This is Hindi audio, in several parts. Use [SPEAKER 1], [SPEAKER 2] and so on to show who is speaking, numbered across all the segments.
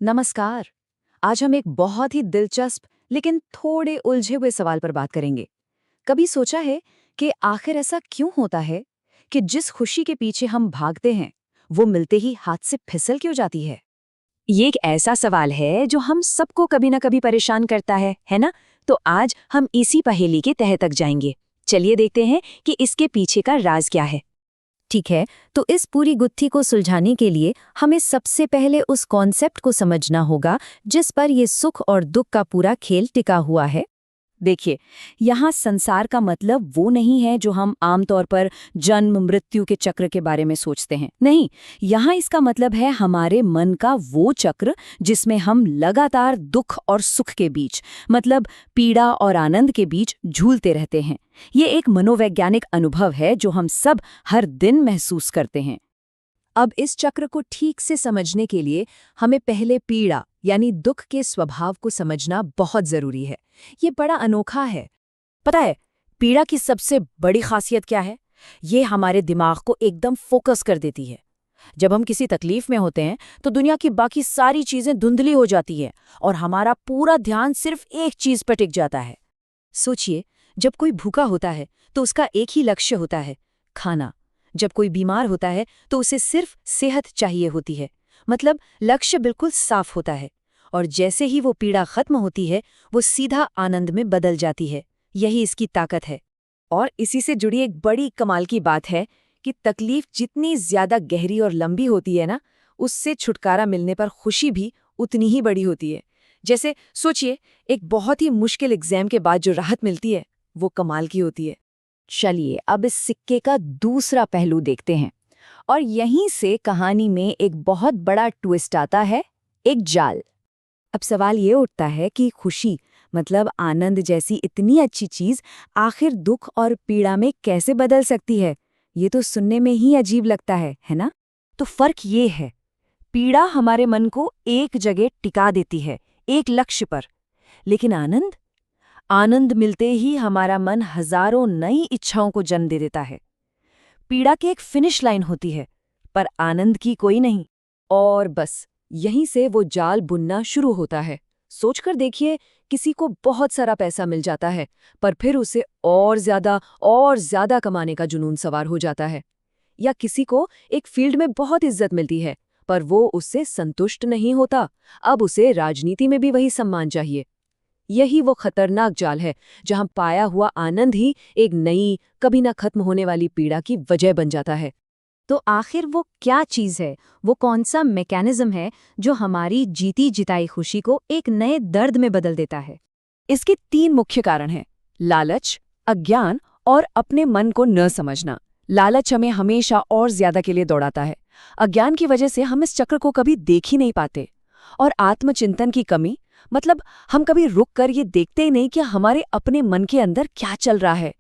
[SPEAKER 1] नमस्कार। आज हम एक बहुत ही दिलचस्प लेकिन थोड़े उलझे हुए सवाल पर बात करेंगे। कभी सोचा है कि आखिर ऐसा क्यों होता है कि जिस खुशी के पीछे हम भागते हैं वो मिलते ही हाथ से फिसल क्यों जाती है? ये एक ऐसा सवाल है जो हम सबको कभी ना कभी परेशान करता है ना? तो आज हम इसी पहेली के तह तक जाएंगे। चलिए देखते हैं कि इसके पीछे का राज क्या है। ठीक है, तो इस पूरी गुत्थी को सुलझाने के लिए हमें सबसे पहले उस कॉन्सेप्ट को समझना होगा जिस पर ये सुख और दुख का पूरा खेल टिका हुआ है। देखिए, यहाँ संसार का मतलब वो नहीं है जो हम आमतौर पर जन्म मृत्यु के चक्र के बारे में सोचते हैं। नहीं, यहाँ इसका मतलब है हमारे मन का वो चक्र जिसमें हम लगातार दुख और सुख के बीच, मतलब पीड़ा और आनंद के बीच झूलते रहते हैं। ये एक मनोवैज्ञानिक अनुभव है जो हम सब हर दिन महसूस करते हैं। अब इस चक्र को ठीक से समझने के लिए हमें पहले पीड़ा यानी दुख के स्वभाव को समझना बहुत जरूरी है। ये बड़ा अनोखा है। पता है, पीड़ा की सबसे बड़ी खासियत क्या है? ये हमारे दिमाग को एकदम फोकस कर देती है। जब हम किसी तकलीफ में होते हैं तो दुनिया की बाकी सारी चीजें धुंधली हो जाती है और हमारा पूरा ध्यान सिर्फ एक चीज पर टिक जाता है। सोचिए, जब कोई भूखा होता है तो उसका एक ही लक्ष्य होता है, खाना। जब कोई बीमार होता है तो उसे सिर्फ सेहत चाहिए होती है, मतलब लक्ष्य बिल्कुल साफ होता है। और जैसे ही वो पीड़ा खत्म होती है वो सीधा आनंद में बदल जाती है। यही इसकी ताकत है। और इसी से जुड़ी एक बड़ी कमाल की बात है कि तकलीफ जितनी ज्यादा गहरी और लंबी होती है ना, उससे छुटकारा मिलने पर खुशी भी उतनी ही बड़ी होती है। जैसे सोचिए, एक बहुत ही मुश्किल एग्जाम के बाद जो राहत मिलती है वो कमाल की होती है। चलिए अब इस सिक्के का दूसरा पहलू देखते हैं, और यहीं से कहानी में एक बहुत बड़ा ट्विस्ट आता है, एक जाल। अब सवाल ये उठता है कि खुशी, मतलब आनंद जैसी इतनी अच्छी चीज आखिर दुख और पीड़ा में कैसे बदल सकती है? ये तो सुनने में ही अजीब लगता है ना? तो फर्क ये है, पीड़ा हमारे मन को एक जगह टिका देती है, एक लक्ष्य पर। लेकिन आनंद आनंद मिलते ही हमारा मन हजारों नई इच्छाओं को जन्म दे देता है। पीड़ा की एक फिनिश लाइन होती है, पर आनंद की कोई नहीं। और बस यहीं से वो जाल बुनना शुरू होता है। सोचकर देखिए, किसी को बहुत सारा पैसा मिल जाता है, पर फिर उसे और ज्यादा कमाने का जुनून सवार हो जाता है। या किसी को एक फील्ड में बहुत इज्जत मिलती है, पर वो उससे संतुष्ट नहीं होता। अब उसे राजनीति में भी वही सम्मान चाहिए। यही वो खतरनाक जाल है जहां पाया हुआ आनंद ही एक नई, कभी ना खत्म होने वाली पीड़ा की वजह बन जाता है। तो आखिर वो क्या चीज है, वो कौन सा मैकेनिज्म है जो हमारी जीती जिताई खुशी को एक नए दर्द में बदल देता है? इसके 3 मुख्य कारण हैं: लालच, अज्ञान और अपने मन को न समझना। लालच हमें हमेशा और ज्यादा के लिए दौड़ाता है। अज्ञान की वजह से हम इस चक्र को कभी देख ही नहीं पाते। और आत्मचिंतन की कमी, मतलब हम कभी रुक कर ये देखते ही नहीं कि हमारे अपने मन के अंदर क्या चल रहा है।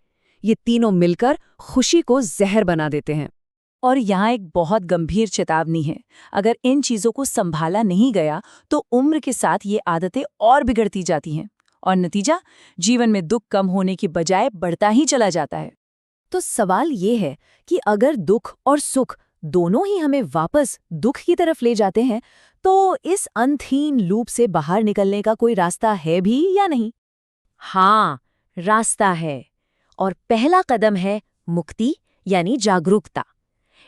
[SPEAKER 1] ये तीनों मिलकर खुशी को जहर बना देते हैं। और यहाँ एक बहुत गंभीर चेतावनी है, अगर इन चीजों को संभाला नहीं गया तो उम्र के साथ ये आदतें और बिगड़ती जाती हैं, और नतीजा जीवन में दुख कम होने की बजाय बढ़ता ही चला जाता है। तो सवाल ये है कि अगर दुख और सुख दोनों ही हमें वापस दुख की तरफ ले जाते हैं, तो इस अंतहीन लूप से बाहर निकलने का कोई रास्ता है भी या नहीं? हाँ, रास्ता है। और पहला कदम है मुक्ति, यानी जागरूकता।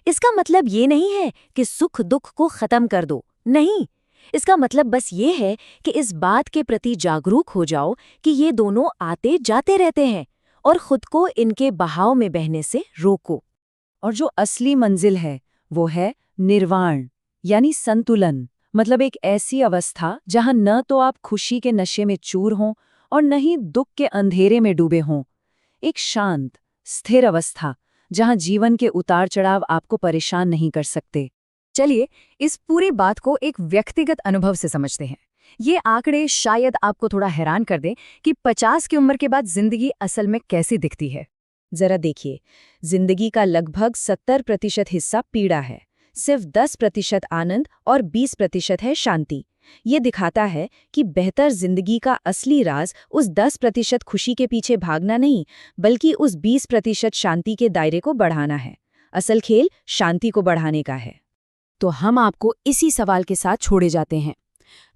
[SPEAKER 1] इसका मतलब ये नहीं है कि सुख दुख को खत्म कर दो, नहीं। इसका मतलब बस ये है कि इस बात के प्रति जागरूक हो जाओ कि ये दोनों आते जाते रहते हैं, और खुद को इनके बहाव में बहने से रोको। और जो असली मंजिल है वो है निर्वाण, यानी संतुलन। मतलब एक ऐसी अवस्था जहां न तो आप खुशी के नशे में चूर हों और न ही दुख के अंधेरे में डूबे हों। एक शांत, स्थिर अवस्था जहां जीवन के उतार चढ़ाव आपको परेशान नहीं कर सकते। चलिए इस पूरी बात को एक व्यक्तिगत अनुभव से समझते हैं। ये आंकड़े शायद आपको थोड़ा हैरान कर दें कि 50 की उम्र के बाद जिंदगी असल में कैसी दिखती है। जरा देखिए, जिंदगी का लगभग 70% हिस्सा पीड़ा है, सिर्फ 10% आनंद और 20% है शांति। ये दिखाता है कि बेहतर जिंदगी का असली राज उस 10% खुशी के पीछे भागना नहीं, बल्कि उस 20% शांति के दायरे को बढ़ाना है। असल खेल शांति को बढ़ाने का है। तो हम आपको इसी सवाल के साथ छोड़े जाते हैं।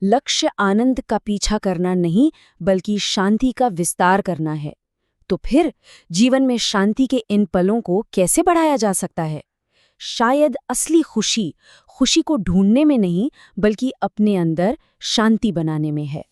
[SPEAKER 2] लक्ष्य आनंद का पीछा करना नहीं, बल्कि शांति का विस्तार करना है। तो फिर जीवन में शांति के इन पलों को कैसे बढ़ाया जा सकता है? शायद असली खुशी को ढूंढने में नहीं, बल्कि अपने अंदर शांति बनाने में है।